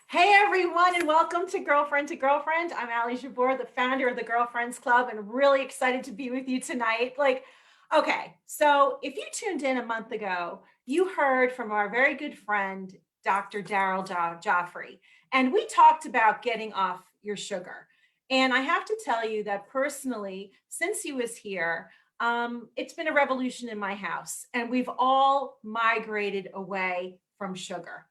Hey everyone, and welcome to Girlfriend2Girlfriend. I'm Jabbour, the founder of the Girlfriends Club, and really excited to be with you tonight. Okay, so if you tuned in a month ago, you heard from our very good friend, Dr. Daryl Gioffre, and we talked about getting off your sugar. And I have to tell you that personally, since he was here, it's been a revolution in my house, and we've all migrated away from sugar.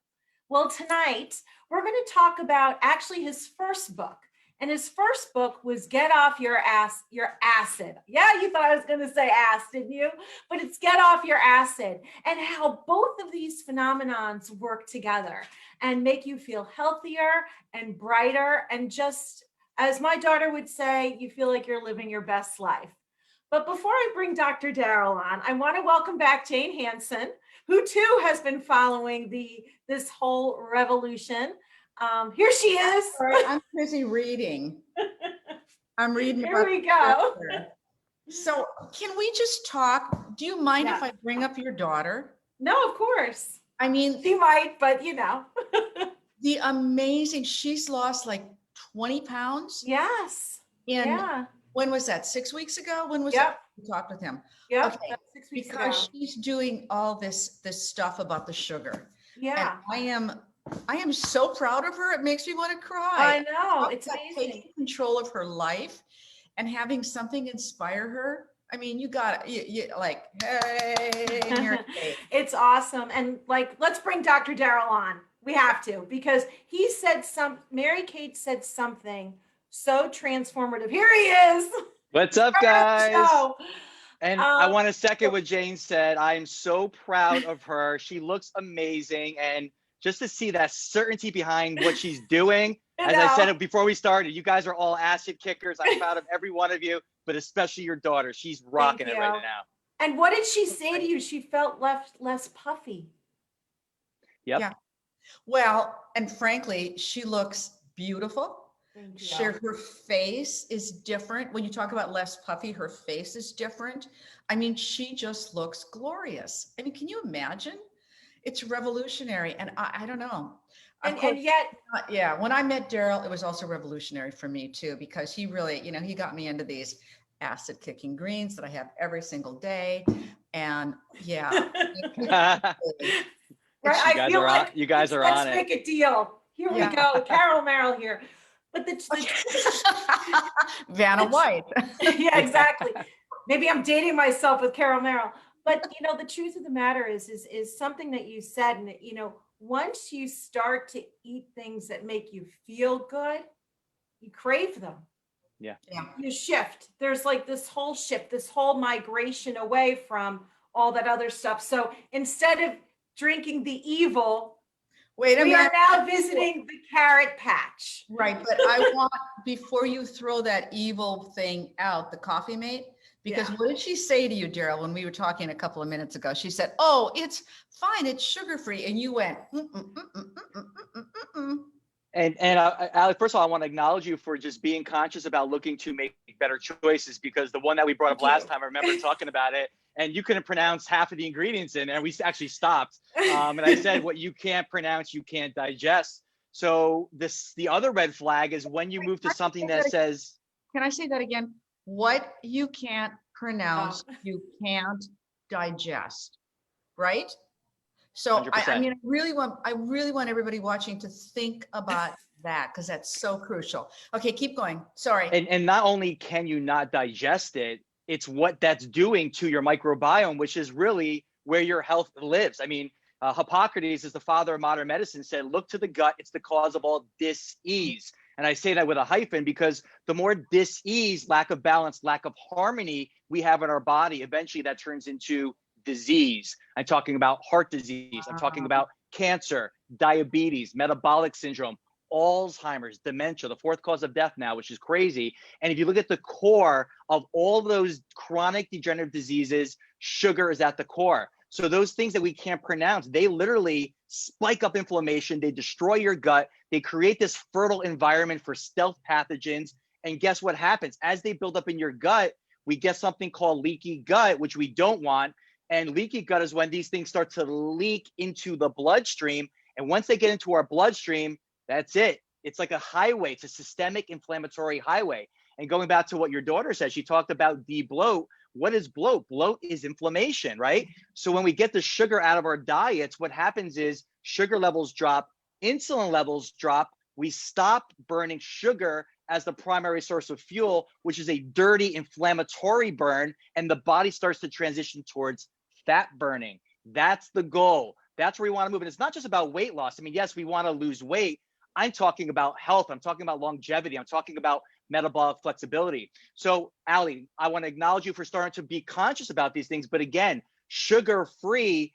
Well, tonight we're going to talk about actually his first book. And his first book was Get Off Your Acid. Yeah, you thought I was going to say ass, didn't you? But it's Get Off Your Acid, and how both of these phenomenons work together and make you feel healthier and brighter. And just as my daughter would say, you feel like you're living your best life. But before I bring Dr. Daryl on, I want to welcome back Jane Hanson, who too has been following this whole revolution. Here she is. Sorry, I'm busy reading. I'm reading Here about we go. So can we just talk? Do you mind Yeah. if I bring up your daughter? No, of course. I mean, She might, but you know. the amazing, she's lost like 20 pounds. Yes. And when was that? 6 weeks ago? When was Yep. that? We talked with him. Yep. Okay. 6 weeks Because ago. she's doing all this stuff about the sugar. Yeah. And I am so proud of her. It makes me want to cry. I know. Talk It's about amazing. taking control of her life and having something inspire her. I mean, you got you like, hey, you're It's awesome. And let's bring Dr. Daryl on. We have to, because he said Mary Kate said something so transformative. Here he is. What's up, guys? And I want to second so- what Jane said. I am so proud of her. She looks amazing. And just to see that certainty behind what she's doing, as I said it before we started, you guys are all acid kickers. I'm proud of every one of you, but especially your daughter. She's rocking it right now. And what did she say to you? She felt less puffy. Yep. Yeah. Well, and frankly, she looks beautiful. Her face is different. When you talk about less puffy, her face is different. I mean, she just looks glorious. I mean, can you imagine? It's revolutionary. And I don't know. And yet, yeah, when I met Daryl, it was also revolutionary for me too, because he really, he got me into these acid kicking greens that I have every single day. And yeah. Right, you guys are on it. Let's make a deal. Here we go. Carol Merrill here. But Vanna White. Yeah, exactly. Maybe I'm dating myself with Carol Merrill. But the truth of the matter is something that you said, and once you start to eat things that make you feel good, you crave them. Yeah. You shift. There's this whole shift, this whole migration away from all that other stuff. So instead of drinking the evil, we are now visiting the carrot patch. Right, but I want, before you throw that evil thing out, the coffee mate, because what did she say to you, Daryl, when we were talking a couple of minutes ago? She said, oh, it's fine, it's sugar-free. And you went, And Alex, first of all, I want to acknowledge you for just being conscious about looking to make better choices, because the one that we brought up last time, I remember talking about it, and you couldn't pronounce half of the ingredients in there. We actually stopped. And I said, what you can't pronounce, you can't digest. So the other red flag is when you move to something that says. Can I say that again? What you can't pronounce, you can't digest, right? So I mean, I really want everybody watching to think about that, because that's so crucial. Okay, keep going. Sorry. And not only can you not digest it, it's what that's doing to your microbiome, which is really where your health lives. I mean, Hippocrates is the father of modern medicine, said, look to the gut. It's the cause of all dis-ease. And I say that with a hyphen, because the more dis-ease, lack of balance, lack of harmony we have in our body, eventually that turns into disease. I'm talking about heart disease. I'm talking about cancer, diabetes, metabolic syndrome, Alzheimer's, dementia, the fourth cause of death now, which is crazy. And if you look at the core of all those chronic degenerative diseases, sugar is at the core. So those things that we can't pronounce, they literally spike up inflammation. They destroy your gut. They create this fertile environment for stealth pathogens. And guess what happens? As they build up in your gut, we get something called leaky gut, which we don't want. And leaky gut is when these things start to leak into the bloodstream. And once they get into our bloodstream, That's it. It's like a highway. It's a systemic inflammatory highway. And going back to what your daughter said, she talked about de-bloat. What is bloat? Bloat is inflammation, right? So when we get the sugar out of our diets, what happens is sugar levels drop, insulin levels drop. We stop burning sugar as the primary source of fuel, which is a dirty inflammatory burn, and the body starts to transition towards fat burning. That's the goal. That's where we want to move. And it's not just about weight loss. I mean, yes, we want to lose weight. I'm talking about health. I'm talking about longevity. I'm talking about metabolic flexibility. So, Allie, I want to acknowledge you for starting to be conscious about these things. But again, sugar-free,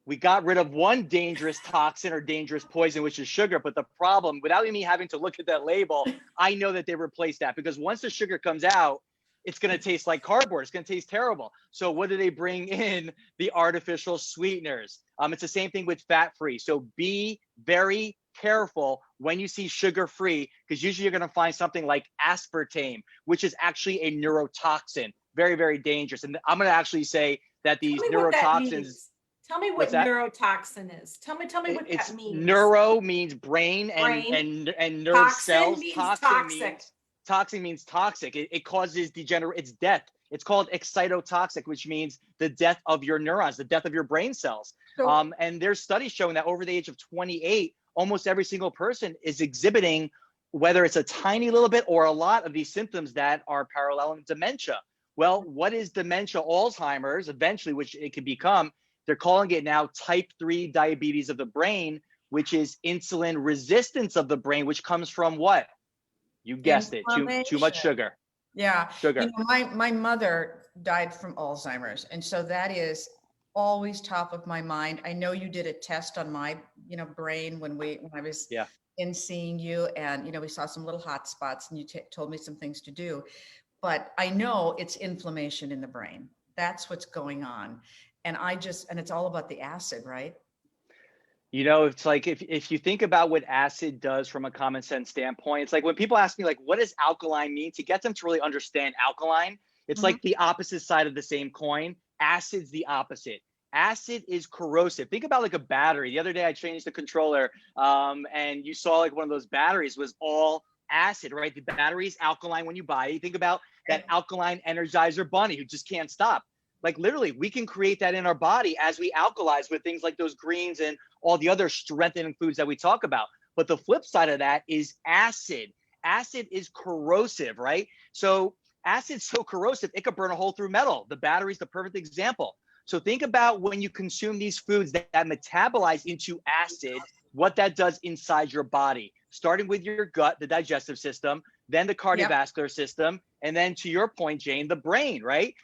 we got rid of one dangerous toxin or dangerous poison, which is sugar. But the problem, without me having to look at that label, I know that they replaced that, because once the sugar comes out, it's going to taste like cardboard. It's going to taste terrible. So what do they bring in? The artificial sweeteners. It's the same thing with fat-free. So be very careful when you see sugar-free, because usually you're going to find something like aspartame, which is actually a neurotoxin. Very, very dangerous. And I'm going to actually say that these neurotoxins. Tell me what neurotoxin is. Tell me what that means. Neuro means brain, and nerve toxin cells. Means Toxin means toxic. It causes it's death. It's called excitotoxic, which means the death of your neurons, the death of your brain cells. So, and there's studies showing that over the age of 28, almost every single person is exhibiting, whether it's a tiny little bit or a lot of these symptoms that are paralleling dementia. Well, what is dementia? Alzheimer's, eventually, which it can become. They're calling it now type 3 diabetes of the brain, which is insulin resistance of the brain, which comes from what? You guessed it, too much sugar. Yeah. Sugar. You know, my mother died from Alzheimer's. And so that is always top of my mind. I know you did a test on my, brain when I was in seeing you, and, we saw some little hot spots, and you told me some things to do, but I know it's inflammation in the brain. That's what's going on. And and it's all about the acid, right? It's like if you think about what acid does from a common sense standpoint, it's like when people ask me, like, what does alkaline mean? To get them to really understand alkaline, it's like the opposite side of the same coin. Acid's the opposite. Acid is corrosive. Think about like a battery. The other day I changed the controller, and you saw like one of those batteries was all acid, right? The battery is alkaline when you buy it. You think about that alkaline Energizer bunny who just can't stop. Like literally, we can create that in our body as we alkalize with things like those greens and all the other strengthening foods that we talk about. But the flip side of that is acid. Acid is corrosive, right? So acid's so corrosive, it could burn a hole through metal. The battery's the perfect example. So think about when you consume these foods that metabolize into acid, what that does inside your body, starting with your gut, the digestive system, then the cardiovascular system, and then to your point, Jane, the brain, right?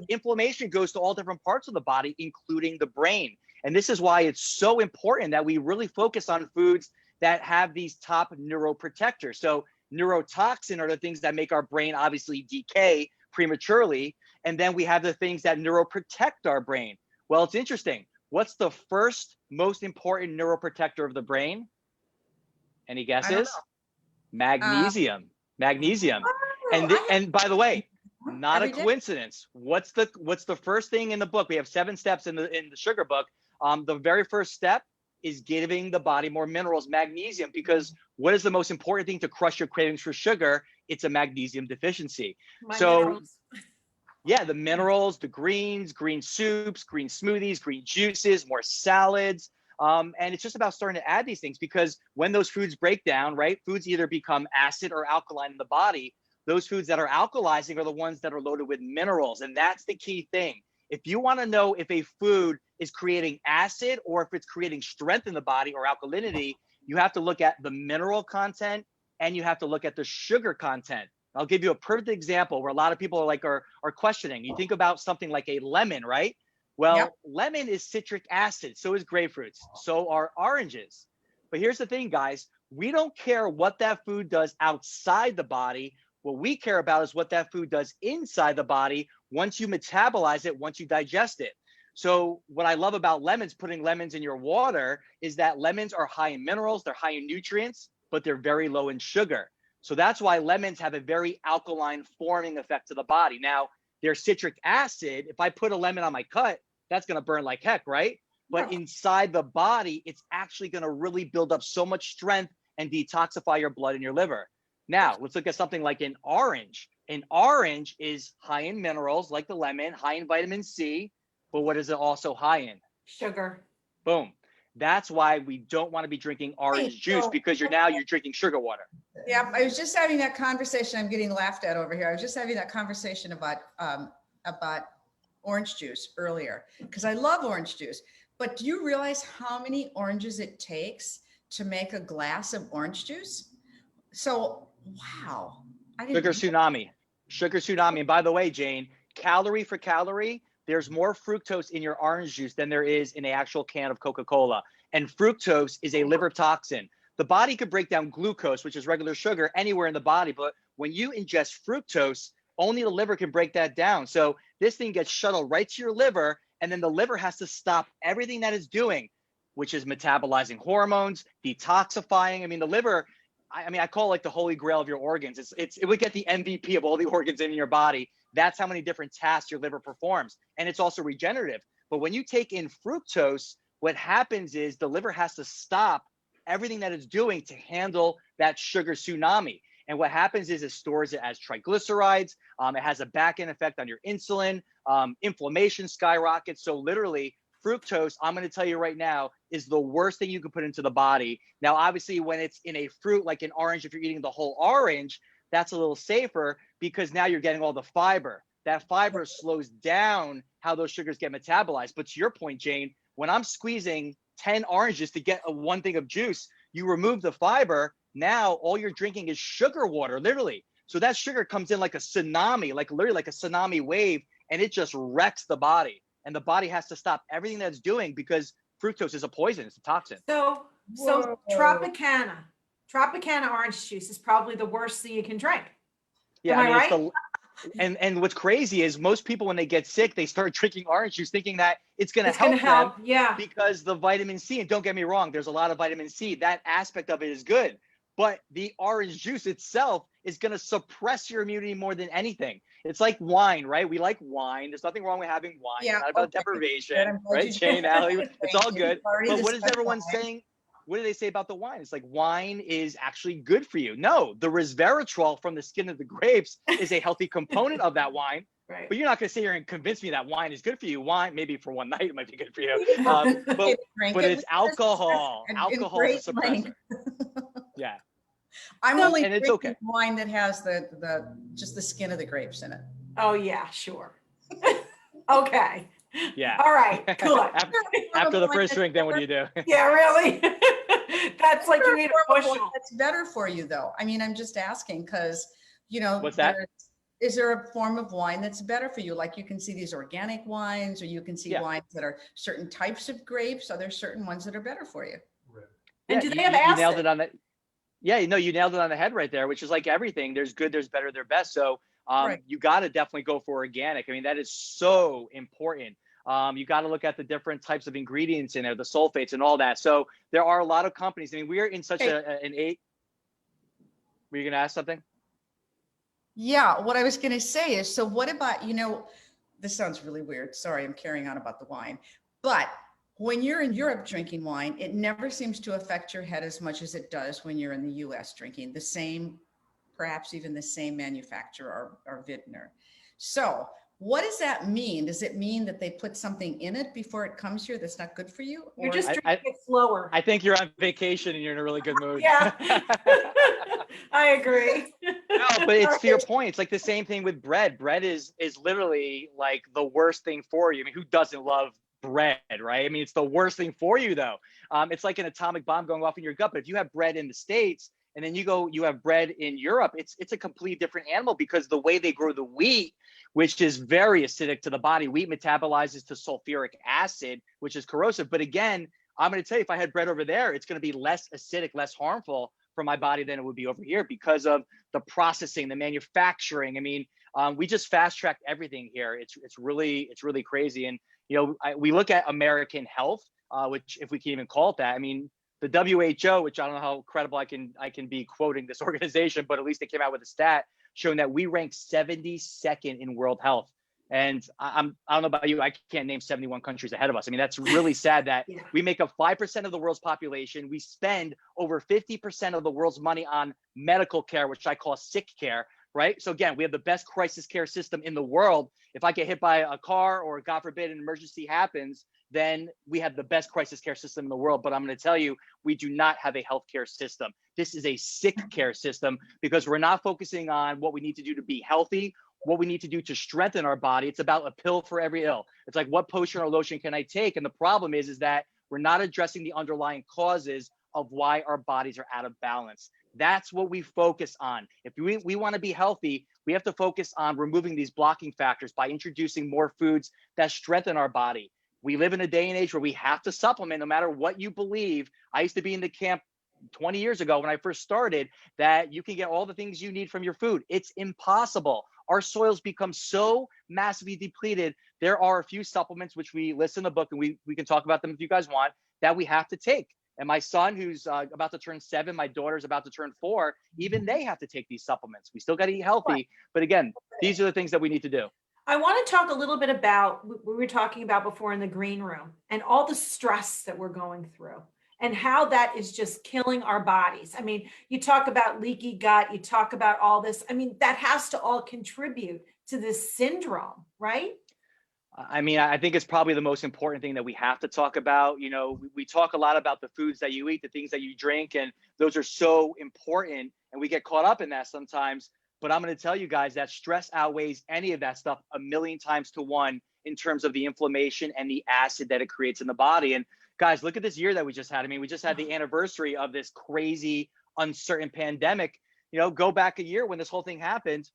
Inflammation goes to all different parts of the body, including the brain. And this is why it's so important that we really focus on foods that have these top neuroprotectors. So neurotoxin are the things that make our brain obviously decay prematurely. And then we have the things that neuroprotect our brain. Well, it's interesting. What's the first most important neuroprotector of the brain? Any guesses? Magnesium. Magnesium. And by the way, not a coincidence. What's the first thing in the book? We have 7 steps in the sugar book. The very first step is giving the body more minerals, magnesium, because what is the most important thing to crush your cravings for sugar? It's a magnesium deficiency. Minerals. Yeah, the minerals, the greens, green soups, green smoothies, green juices, more salads. And it's just about starting to add these things, because when those foods break down, right, foods either become acid or alkaline in the body. Those foods that are alkalizing are the ones that are loaded with minerals. And that's the key thing. If you want to know if a food is creating acid or if it's creating strength in the body or alkalinity, you have to look at the mineral content and you have to look at the sugar content. I'll give you a perfect example where a lot of people are questioning. You think about something like a lemon, right? Well, lemon is citric acid, so is grapefruits, so are oranges. But here's the thing, guys. We don't care what that food does outside the body. What we care about is what that food does inside the body once you metabolize it, once you digest it. So what I love about lemons, putting lemons in your water, is that lemons are high in minerals, they're high in nutrients, but they're very low in sugar. So that's why lemons have a very alkaline forming effect to the body. Now, their citric acid, if I put a lemon on my cut, that's going to burn like heck, right? But inside the body, it's actually going to really build up so much strength and detoxify your blood and your liver. Now, let's look at something like an orange. An orange is high in minerals, like the lemon, high in vitamin C, but what is it also high in? Sugar. Boom. That's why we don't want to be drinking orange juice, because you're drinking sugar water. Yeah, I was just having that conversation. I'm getting laughed at over here. I was just having that conversation about orange juice earlier, because I love orange juice. But do you realize how many oranges it takes to make a glass of orange juice? So, wow. Sugar tsunami. Sugar tsunami. And by the way, Jane, calorie for calorie, there's more fructose in your orange juice than there is in an actual can of Coca-Cola. And fructose is a liver toxin. The body could break down glucose, which is regular sugar, anywhere in the body. But when you ingest fructose, only the liver can break that down. So this thing gets shuttled right to your liver, and then the liver has to stop everything that it's doing, which is metabolizing hormones, detoxifying. I mean, the liver, I call it like the holy grail of your organs. It would get the MVP of all the organs in your body. That's how many different tasks your liver performs. And it's also regenerative. But when you take in fructose, what happens is the liver has to stop everything that it's doing to handle that sugar tsunami. And what happens is it stores it as triglycerides. It has a back-end effect on your insulin. Inflammation skyrockets. So literally, fructose, I'm going to tell you right now, is the worst thing you can put into the body. Now, obviously, when it's in a fruit like an orange, if you're eating the whole orange, that's a little safer, because now you're getting all the fiber. That fiber slows down how those sugars get metabolized. But to your point, Jane, when I'm squeezing 10 oranges to get one thing of juice, you remove the fiber. Now all you're drinking is sugar water, literally. So that sugar comes in like a tsunami, like literally like a tsunami wave, and it just wrecks the body. And the body has to stop everything that's doing, because fructose is a poison, it's a toxin. So Tropicana orange juice is probably the worst thing you can drink. Yeah, Am I right? And what's crazy is most people, when they get sick, they start drinking orange juice thinking that it's going to help them, yeah, because the vitamin C, and don't get me wrong, there's a lot of vitamin C. That aspect of it is good. But the orange juice itself is going to suppress your immunity more than anything. It's like wine, right? We like wine. There's nothing wrong with having wine. Yeah, It's not about deprivation, right? Jane, Allie, it's all good. But what is everyone saying? What do they say about the wine? It's like wine is actually good for you. No, the resveratrol from the skin of the grapes is a healthy component of that wine. right. But you're not going to sit here and convince me that wine is good for you. Wine, maybe for one night, it might be good for you. But it's alcohol. Alcohol is a suppressor. Yeah. I'm only and it's drinking okay. wine that has the just the skin of the grapes in it. Oh yeah, sure. Okay. Yeah. All right. Good. After the first drink, then what do you do? Yeah, really. That's like you need a bushel. That's better for you, though. I mean, I'm just asking because, What's that? Is there a form of wine that's better for you? Like you can see these organic wines, or you can see wines that are certain types of grapes. Are there certain ones that are better for you? And do they have you acid? nailed it on the. Yeah, no, you nailed it on the head right there, which is like everything. There's good, there's better, there's best. So you got to definitely go for organic. I mean, that is so important. You got to look at the different types of ingredients in there, the sulfates and all that. So there are a lot of companies. I mean, we are in such an eight. Were you going to ask something? Yeah, what I was going to say is, so what about, this sounds really weird. Sorry, I'm carrying on about the wine. But when you're in Europe drinking wine, it never seems to affect your head as much as it does when you're in the US drinking the same, perhaps even the same manufacturer or vintner. So what does that mean? Does it mean that they put something in it before it comes here that's not good for you? You're just drinking it slower. I think you're on vacation and you're in a really good mood. Yeah, I agree. No, but it's to your point. It's like the same thing with bread. Bread is literally like the worst thing for you. I mean, who doesn't love bread, right? I mean, it's the worst thing for you, though. It's like an atomic bomb going off in your gut. But if you have bread in the States and then you have bread in Europe, it's a completely different animal, because the way they grow the wheat, which is very acidic to the body, wheat metabolizes to sulfuric acid, which is corrosive. But again, I'm going to tell you, if I had bread over there, it's going to be less acidic, less harmful for my body than it would be over here, because of the processing, the manufacturing. I mean, we just fast tracked everything here. It's really crazy. And we look at American health, which, if we can even call it that. I mean, the WHO, which I don't know how credible I can be quoting this organization, but at least they came out with a stat showing that we rank 72nd in world health. And I don't know about you, I can't name 71 countries ahead of us. I mean, that's really sad that Yeah. we make up 5% of the world's population. We spend over 50% of the world's money on medical care, which I call sick care, right? So again, we have the best crisis care system in the world. If I get hit by a car or God forbid an emergency happens, then we have the best crisis care system in the world. But I'm going to tell you, we do not have a healthcare system. This is a sick care system because we're not focusing on what we need to do to be healthy, what we need to do to strengthen our body. It's about a pill for every ill. It's like, what potion or lotion can I take? And the problem is that we're not addressing the underlying causes of why our bodies are out of balance. That's what we focus on. If we want to be healthy, we have to focus on removing these blocking factors by introducing more foods that strengthen our body. We live in a day and age where we have to supplement no matter what you believe. I used to be in the camp 20 years ago when I first started that you can get all the things you need from your food. It's impossible. Our soils become so massively depleted. There are a few supplements, which we list in the book, and we can talk about them if you guys want, that we have to take. And my son, who's about to turn 7, my daughter's about to turn 4, even they have to take these supplements. We still got to eat healthy. But again, these are the things that we need to do. I want to talk a little bit about what we were talking about before in the green room and all the stress that we're going through and how that is just killing our bodies. I mean, you talk about leaky gut, you talk about all this. I mean, that has to all contribute to this syndrome, right? I mean, I think it's probably the most important thing that we have to talk about. You know, we talk a lot about the foods that you eat, the things that you drink, and those are so important. And we get caught up in that sometimes. But I'm going to tell you guys that stress outweighs any of that stuff 1,000,000 times to 1 in terms of the inflammation and the acid that it creates in the body. And guys, look at this year that we just had. I mean, we just had the anniversary of this crazy, uncertain pandemic. You know, go back a year when this whole thing happened,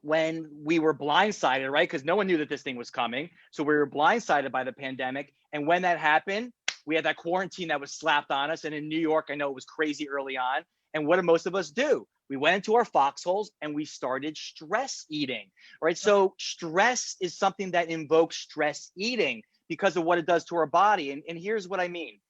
when we were blindsided, right? Because no one knew that this thing was coming. So we were blindsided by the pandemic. And when that happened, we had that quarantine that was slapped on us. And in New York, I know it was crazy early on. And what did most of us do? We went into our foxholes and we started stress eating, right? So stress is something that invokes stress eating because of what it does to our body. And here's what I mean.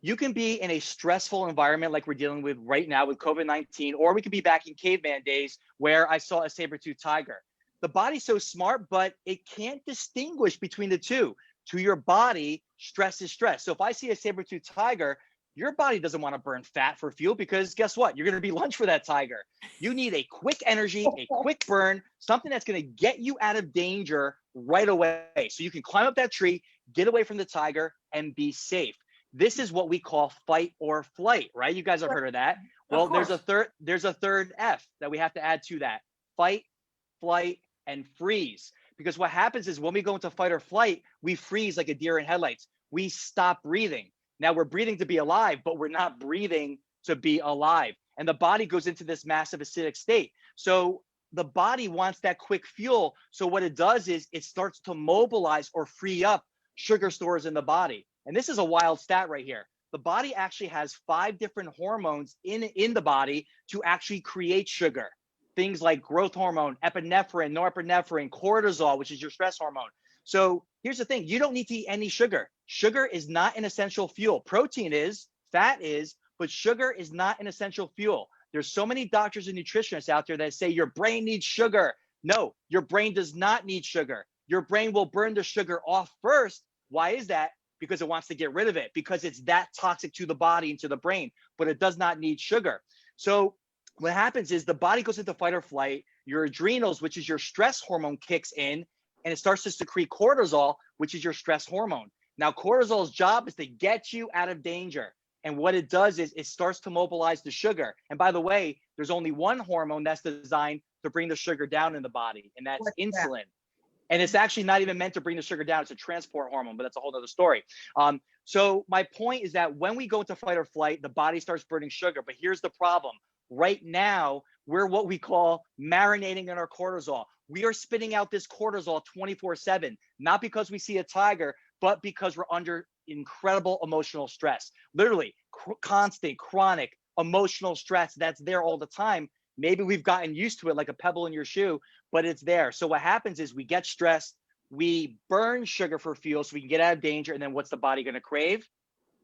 You can be in a stressful environment like we're dealing with right now with COVID-19, or we could be back in caveman days where I saw a saber-toothed tiger. The body's so smart, but it can't distinguish between the two. To your body, stress is stress. So if I see a saber-toothed tiger, your body doesn't want to burn fat for fuel because guess what? You're going to be lunch for that tiger. You need a quick energy, a quick burn, something that's going to get you out of danger right away. So you can climb up that tree, get away from the tiger, and be safe. This is what we call fight or flight, right? You guys have heard of that. Well, there's a third F that we have to add to that. Fight, flight, and freeze. Because what happens is when we go into fight or flight, we freeze like a deer in headlights. We stop breathing. Now we're breathing to be alive, but we're not breathing to be alive. And the body goes into this massive acidic state. So the body wants that quick fuel. So what it does is it starts to mobilize or free up sugar stores in the body. And this is a wild stat right here. The body actually has 5 different hormones in the body to actually create sugar. Things like growth hormone, epinephrine, norepinephrine, cortisol, which is your stress hormone. So here's the thing. You don't need to eat any sugar. Sugar is not an essential fuel. Protein is, fat is, but sugar is not an essential fuel. There's so many doctors and nutritionists out there that say your brain needs sugar. No, your brain does not need sugar. Your brain will burn the sugar off first. Why is that? Because it wants to get rid of it, because it's that toxic to the body and to the brain, but it does not need sugar. So what happens is the body goes into fight or flight, your adrenals, which is your stress hormone, kicks in, and it starts to secrete cortisol, which is your stress hormone. Now, cortisol's job is to get you out of danger. And what it does is it starts to mobilize the sugar. And by the way, there's only one hormone that's designed to bring the sugar down in the body, and that's insulin. And it's actually not even meant to bring the sugar down. It's a transport hormone, but that's a whole other story. So my point is that when we go into fight or flight, the body starts burning sugar. But here's the problem. Right now, we're what we call marinating in our cortisol. We are spitting out this cortisol 24/7, not because we see a tiger, but because we're under incredible emotional stress. Literally, constant, chronic emotional stress that's there all the time. Maybe we've gotten used to it like a pebble in your shoe, but it's there. So what happens is we get stressed, we burn sugar for fuel so we can get out of danger. And then what's the body going to crave?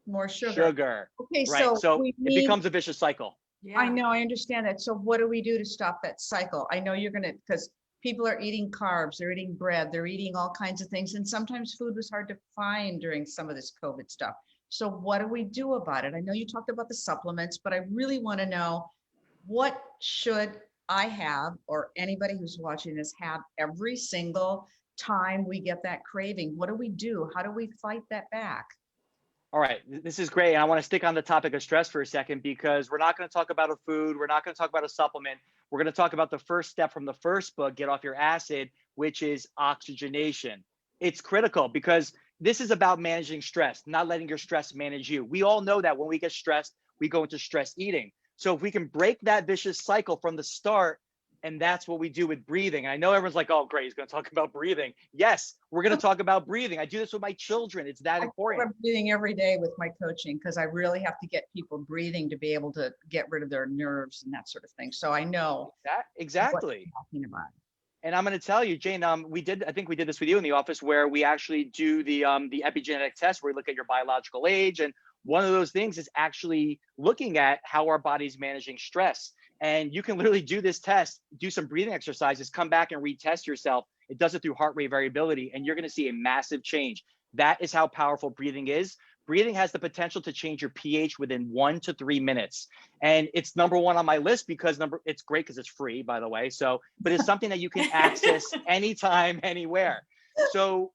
More sugar. Sugar. Okay, right. So it becomes a vicious cycle. Yeah. I know, I understand that. So what do we do to stop that cycle? I know you're going to, because people are eating carbs, they're eating bread, they're eating all kinds of things. And sometimes food was hard to find during some of this COVID stuff. So what do we do about it? I know you talked about the supplements, but I really want to know, what should I have, or anybody who's watching this have, every single time we get that craving? What do we do? How do we fight that back? All right, this is great. And I want to stick on the topic of stress for a second, because we're not going to talk about a food. We're not going to talk about a supplement. We're going to talk about the first step from the first book, Get Off Your Acid, which is oxygenation. It's critical because this is about managing stress, not letting your stress manage you. We all know that when we get stressed, we go into stress eating. So if we can break that vicious cycle from the start, and that's what we do with breathing. And I know everyone's like, oh, great, he's going to talk about breathing. Yes, we're going to talk about breathing. I do this with my children. It's that important. I'm breathing every day with my coaching because I really have to get people breathing to be able to get rid of their nerves and that sort of thing. So I know that exactly what you're talking about. And I'm going to tell you, Jane, I think we did this with you in the office, where we actually do the epigenetic test, where we look at your biological age. And one of those things is actually looking at how our body's managing stress. And you can literally do this test, do some breathing exercises, come back and retest yourself. It does it through heart rate variability, and you're going to see a massive change. That is how powerful breathing is. Breathing has the potential to change your pH within 1 to 3 minutes. And it's number one on my list because it's great because it's free, by the way. So, but it's something that you can access anytime, anywhere. So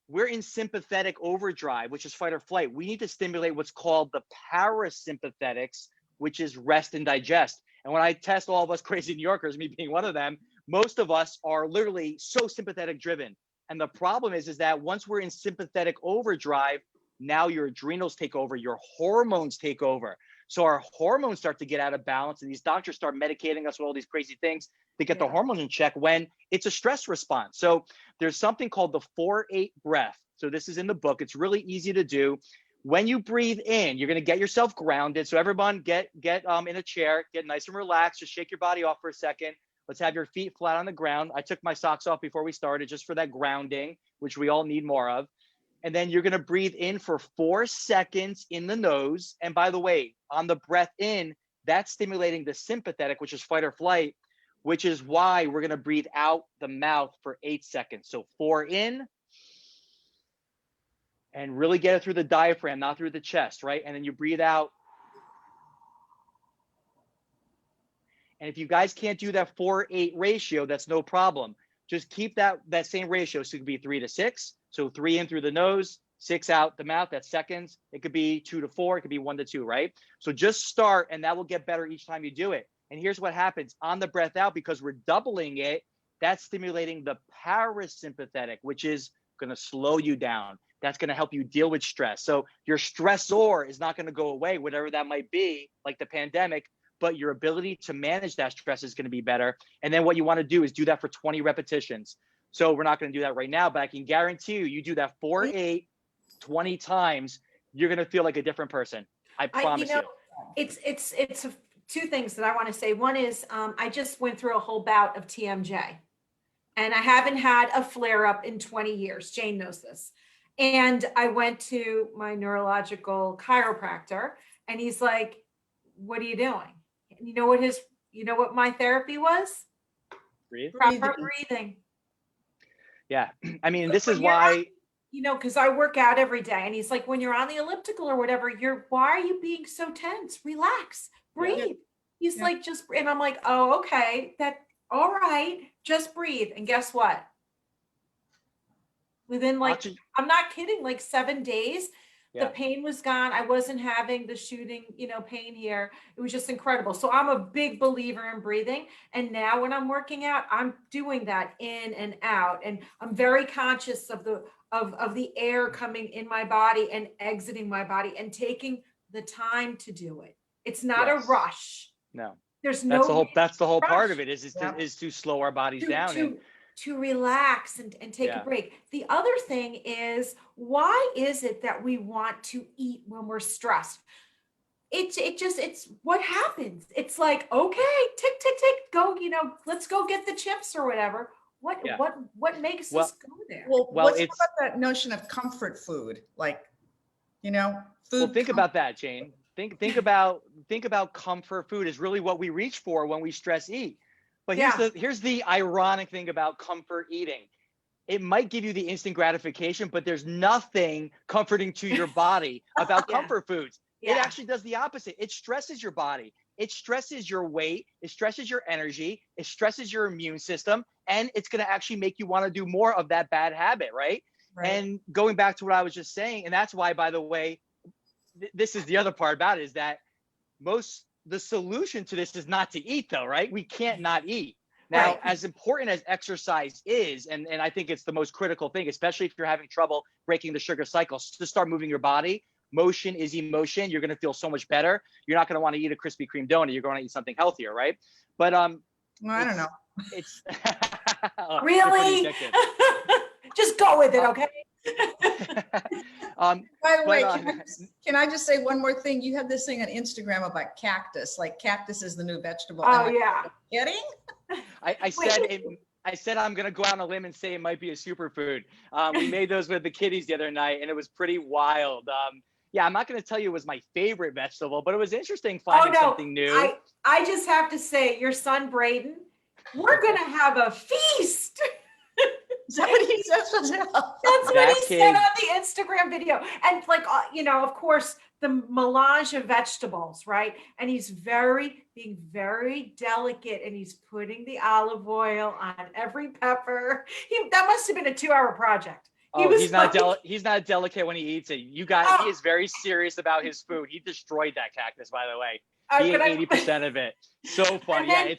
we're in sympathetic overdrive, which is fight or flight. We need to stimulate what's called the parasympathetics, which is rest and digest. And when I test all of us crazy New Yorkers, me being one of them, most of us are literally so sympathetic driven. And the problem is that once we're in sympathetic overdrive, now your adrenals take over, your hormones take over. So our hormones start to get out of balance, and these doctors start medicating us with all these crazy things to get the hormones in check when it's a stress response. So there's something called the 4-8 breath. So this is in the book. It's really easy to do. When you breathe in, you're going to get yourself grounded. So everyone get in a chair, get nice and relaxed. Just shake your body off for a second. Let's have your feet flat on the ground. I took my socks off before we started just for that grounding, which we all need more of. And then you're going to breathe in for 4 seconds in the nose. And by the way, on the breath in, that's stimulating the sympathetic, which is fight or flight, which is why we're going to breathe out the mouth for 8 seconds. So 4 in, and really get it through the diaphragm, not through the chest, right? And then you breathe out. And if you guys can't do that 4-8 ratio, that's no problem. Just keep that same ratio. So it could be 3 to 6. So 3 in through the nose, 6 out the mouth, that's seconds. It could be 2 to 4, it could be 1 to 2, right? So just start, and that will get better each time you do it. And here's what happens on the breath out, because we're doubling it, that's stimulating the parasympathetic, which is going to slow you down. That's going to help you deal with stress. So your stressor is not going to go away, whatever that might be, like the pandemic, but your ability to manage that stress is going to be better. And then what you want to do is do that for 20 repetitions. So we're not going to do that right now, but I can guarantee you do that 4-8, 20 times, you're going to feel like a different person. I promise you. It's two things that I want to say. One is I just went through a whole bout of TMJ, and I haven't had a flare up in 20 years. Jane knows this. And I went to my neurological chiropractor, and he's like, what are you doing? And you know what my therapy was? Proper breathing. Yeah. I mean, this is why, because I work out every day, and he's like, when you're on the elliptical or whatever, why are you being so tense? Relax, breathe. Yeah. He's like, and I'm like, oh, okay, all right, just breathe. And guess what? Within I'm not kidding, 7 days, the pain was gone. I wasn't having the shooting, pain here. It was just incredible. So I'm a big believer in breathing. And now when I'm working out, I'm doing that in and out. And I'm very conscious of the air coming in my body and exiting my body, and taking the time to do it. It's not a rush. No. That's the whole part of it is to slow our bodies down. To relax and take a break. The other thing is, why is it that we want to eat when we're stressed? It's what happens. It's like, okay, tick, tick, tick, go, let's go get the chips or whatever. What makes us go there? Well, what's about that notion of comfort food? Food. Well, think about that, Jane. Think about comfort food is really what we reach for when we stress eat. But here's the ironic thing about comfort eating. It might give you the instant gratification, but there's nothing comforting to your body about comfort foods. It actually does the opposite. It stresses your body. It stresses your weight. It stresses your energy. It stresses your immune system. And it's going to actually make you want to do more of that bad habit, right? And going back to what I was just saying, and that's why, by the way, this is the other part about it, is that the solution to this is not to eat, though, right? We can't not eat. Now, as important as exercise is, and I think it's the most critical thing, especially if you're having trouble breaking the sugar cycle, to start moving your body. Motion is emotion. You're going to feel so much better. You're not going to want to eat a Krispy Kreme donut. You're going to eat something healthier, right? But well, I don't know. It's really just go with it, okay? By the way, can I just say one more thing? You have this thing on Instagram about cactus, like cactus is the new vegetable. Oh, yeah. Kidding? I said I'm gonna go out on a limb and say it might be a superfood. We made those with the kiddies the other night, and it was pretty wild. Yeah, I'm not gonna tell you it was my favorite vegetable, but it was interesting finding something new. I just have to say, your son Braden, we're gonna have a feast. Is that what he says? That's what he said on the Instagram video. And like, of course, the melange of vegetables, right? And he's being very delicate, and he's putting the olive oil on every pepper. That must have been a 2-hour project. He's not delicate when he eats it. He is very serious about his food. He destroyed that cactus, by the way. He ate 80% of it. So fun. Yeah,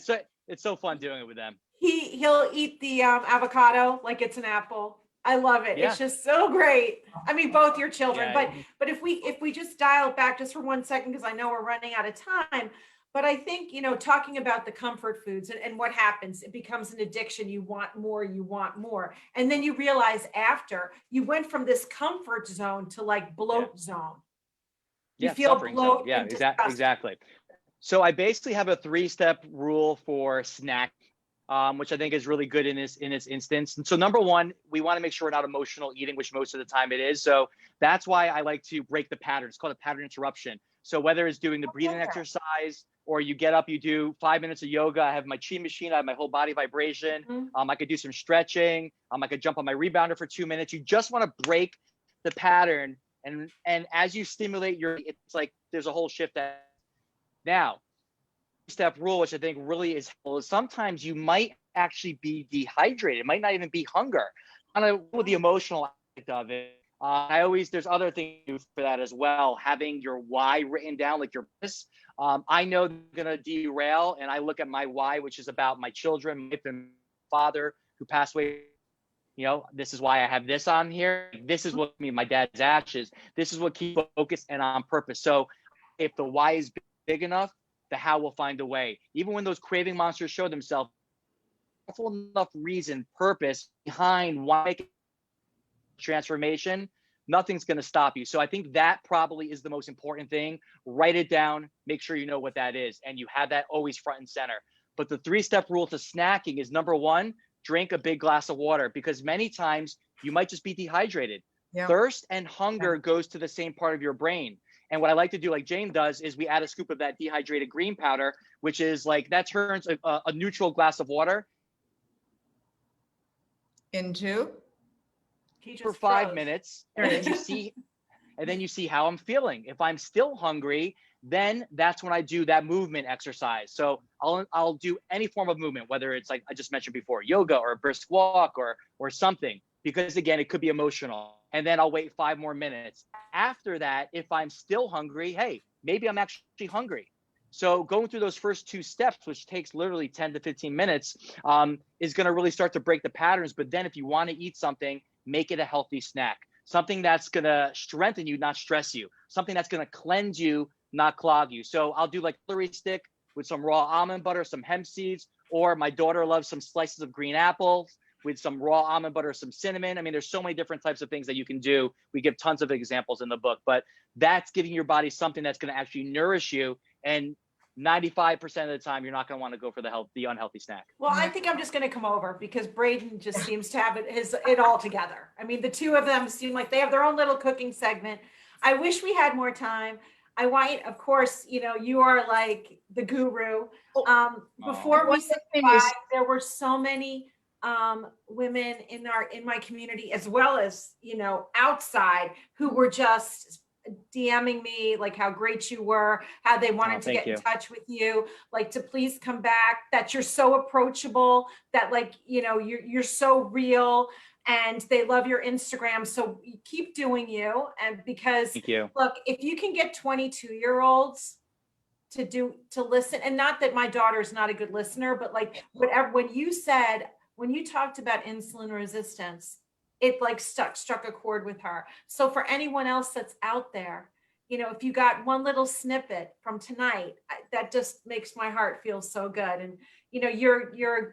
it's so fun doing it with them. He'll eat the avocado like it's an apple. I love it. It's just so great. I mean, both your children, but if we just dial it back just for 1 second, because I know we're running out of time, but I think, talking about the comfort foods and what happens, it becomes an addiction. You want more. And then you realize after you went from this comfort zone to like bloat zone. You feel bloat. Yeah, exactly. So I basically have a 3-step rule for snack, which I think is really good in this instance. And so number one, we want to make sure we're not emotional eating, which most of the time it is. So that's why I like to break the pattern. It's called a pattern interruption. So whether it's doing the breathing exercise, or you get up, you do 5 minutes of yoga. I have my chi machine. I have my whole body vibration. I could do some stretching. I could jump on my rebounder for 2 minutes. You just want to break the pattern. And as you stimulate it's like there's a whole shift. Now, step rule, which I think really is helpful, is sometimes you might actually be dehydrated. It might not even be hunger. With the emotional aspect of it, there's other things for that as well. Having your why written down, like your purpose. I know they're going to derail, and I look at my why, which is about my children, my father who passed away. This is why I have this on here. This is what my dad's ashes. This is what keeps focused and on purpose. So if the why is big enough, the how will find a way. Even when those craving monsters show themselves, enough reason, purpose behind why make transformation, nothing's going to stop you. So I think that probably is the most important thing. Write it down, make sure you know what that is, and you have that always front and center. But the 3-step rule to snacking is number one, drink a big glass of water, because many times you might just be dehydrated. Thirst and hunger goes to the same part of your brain. And what I like to do, like Jane does, is we add a scoop of that dehydrated green powder, which is like, that turns a neutral glass of water into for 5 minutes. And then you see how I'm feeling. If I'm still hungry, then that's when I do that movement exercise. So I'll do any form of movement, whether it's like I just mentioned before, yoga or a brisk walk or something, because again, it could be emotional. And then I'll wait 5 more minutes. After that, if I'm still hungry, hey, maybe I'm actually hungry. So going through those first 2 steps, which takes literally 10 to 15 minutes, is going to really start to break the patterns. But then if you want to eat something, make it a healthy snack, something that's going to strengthen you, not stress you, something that's going to cleanse you, not clog you. So I'll do like a celery stick with some raw almond butter, some hemp seeds, or my daughter loves some slices of green apples with some raw almond butter, some cinnamon. I mean, there's so many different types of things that you can do. We give tons of examples in the book, but that's giving your body something that's going to actually nourish you. And 95% of the time, you're not going to want to go for the unhealthy snack. Well, I think I'm just going to come over, because Braden just seems to have it all together. I mean, the two of them seem like they have their own little cooking segment. I wish we had more time. I want, of course, you know, you are like the guru. Before we said goodbye, there were so many women in my community, as well as, you know, outside, who were just DMing me like how great you were, how they wanted to get in touch with you, like to please come back, that you're so approachable, that like, you know, you're so real, and they love your Instagram. So keep doing you. And because look, if you can get 22-year-olds to listen, and not that my daughter's not a good listener, but like whatever, when you talked about insulin resistance, it like struck a chord with her. So for anyone else that's out there, you know, if you got one little snippet from tonight, that just makes my heart feel so good. And, you know,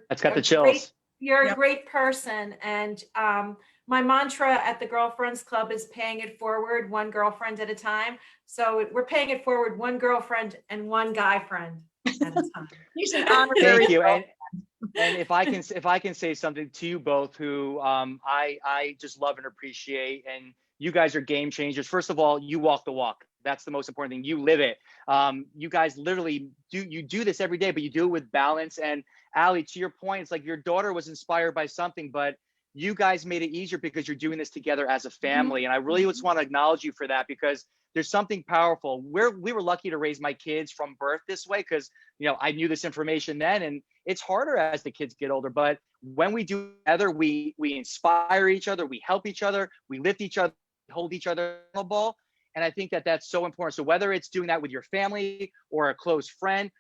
that's got the chills. You're a great person. And my mantra at the Girlfriends Club is paying it forward, one girlfriend at a time. So we're paying it forward, one girlfriend and one guy friend at a time. Thank you. And if I can say something to you both, who I just love and appreciate, and you guys are game changers. First of all, you walk the walk. That's the most important thing. You live it. You guys literally do this every day, but you do it with balance. And Allie, to your point, it's like your daughter was inspired by something, but you guys made it easier because you're doing this together as a family. And I really just want to acknowledge you for that, because there's something powerful. We were lucky to raise my kids from birth this way, because, you know, I knew this information then, and it's harder as the kids get older. But when we do together, we inspire each other, we help each other, we lift each other, hold each other accountable. And I think that that's so important. So whether it's doing that with your family or a close friend,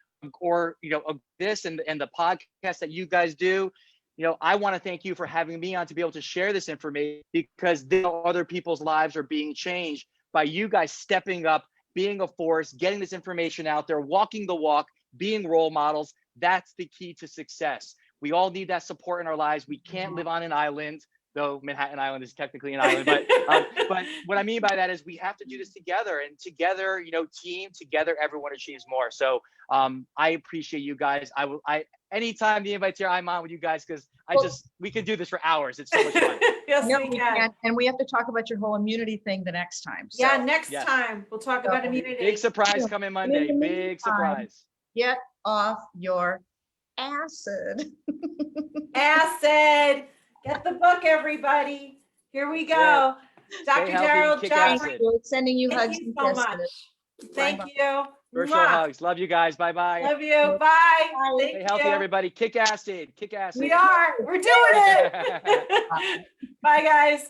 or, you know, this and the podcast that you guys do, you know, I want to thank you for having me on to be able to share this information, because other people's lives are being changed by you guys stepping up, being a force, getting this information out there, walking the walk, being role models. That's the key to success. We all need that support in our lives. We can't live on an island, though Manhattan Island is technically an island. But what I mean by that is we have to do this together, and together, you know, team together, everyone achieves more. So I appreciate you guys. Anytime the invite's here, I'm on with you guys, because we can do this for hours. It's so much fun. Yes, we can. And we have to talk about your whole immunity thing the next time. So. Yeah, next time we'll talk about immunity. Big surprise coming Monday. Big surprise. Get off your acid. Acid. Get the book, everybody. Here we go. Dr. Daryl Gioffre. Sending you hugs. Thank you so much. Thank you. Virtual hugs. Love you guys. Bye-bye. Love you. Bye. Stay healthy, everybody. Kick acid. Kick acid. We are. We're doing it. Bye, guys.